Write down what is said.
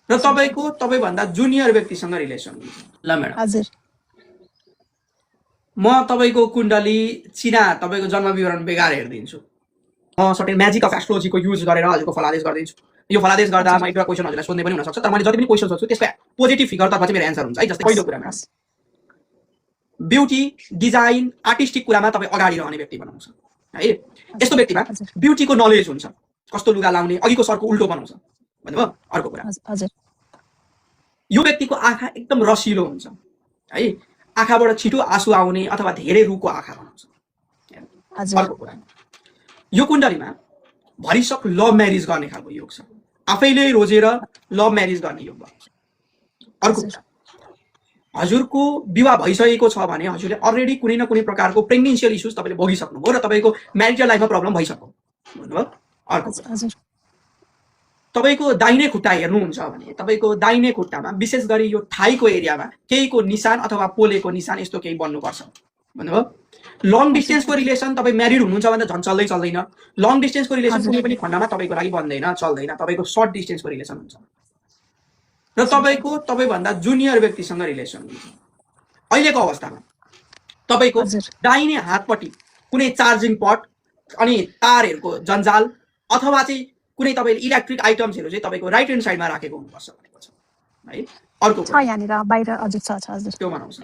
र तपाईभन्दा जुनियर व्यक्तिसँग रिलेसन हुन्छ। ल म्याडम, हजुर म तपाईँको कुण्डली चिना तपाईँको जन्म विवरण बेगार हेरिदिन्छु। म सर्टेन म्याजिक अफ एस्ट्रोलोजीको युज गरेर हजुरको फलादेश गरिदिन्छु। यो फलादेश गर्दा म एउटा क्वेसन हजुरलाई सोध्ने पनि हुनसक्छ, तर मैले जति पनि क्वेसन सोध्छु त्यसको पोजिटिभ फिगरतर्फ चाहिँ मेरो एन्सर हुन्छ है। जस्तै पहिलो कुरामा ब्युटी, डिजाइन, आर्टिस्टिक कुरामा तपाईँ अगाडि रहने व्यक्ति बनाउँछ है। यस्तो व्यक्तिमा ब्युटीको नलेज हुन्छ, कस्तो लुगा लाउने, अघिको सरको उल्टो बनाउँछ भन्नुभयो। अर्को कुरा, यो व्यक्तिको आँखा एकदम रसिलो हुन्छ है, आँखाबाट छिटो आँसु आउने अथवा धेरै रुखको आँखा बनाउँछ। अर्को कुरा, यो कुण्डलीमा भरिसक लभ म्यारिज गर्ने खालको योग छ, आफैले रोजेर लभ म्यारिज गर्ने योग भएको छ। अर्को कुरा, हजुरको विवाह भइसकेको छ भने हजुरले अलरेडी कुनै न कुनै प्रकारको प्रेग्नेन्सियल इस्युज तपाईँले भोगिसक्नुभयो र तपाईँको म्यारिटल लाइफमा प्रब्लम भइसक्यो भन्नुभयो। अर्को, तपाईँको दाहिने खुट्टा हेर्नुहुन्छ भने तपाईँको दाहिने खुट्टामा विशेष गरी यो थाइको एरियामा केहीको निशान अथवा पोलेको निशान यस्तो केही बन्नुपर्छ भन्नुभयो। लङ डिस्टेन्सको रिलेसन तपाईँ म्यारिड हुनुहुन्छ भने झन् चल्दैन। लङ डिस्टेन्सको रिलेसन कुनै पनि खण्डमा तपाईँको लागि बन्दैन, चल्दैन। तपाईँको सर्ट डिस्टेन्सको रिलेसन हुन्छ र तपाईँभन्दा जुनियर व्यक्तिसँग रिलेसन हुन्छ। अहिलेको अवस्थामा तपाईँको दाहिने हातपट्टि कुनै चार्जिङ पट अनि तारहरूको जन्जाल अथवा चाहिँ कुनै तपाईँले इलेक्ट्रिक आइटम्सहरू चाहिँ तपाईँको राइट ह्यान्ड साइडमा राखेको हुनुपर्छ भनेको छ है। अर्को छ यहाँनिर बाहिर हजुर छ हजुर त्यो बनाउँछ।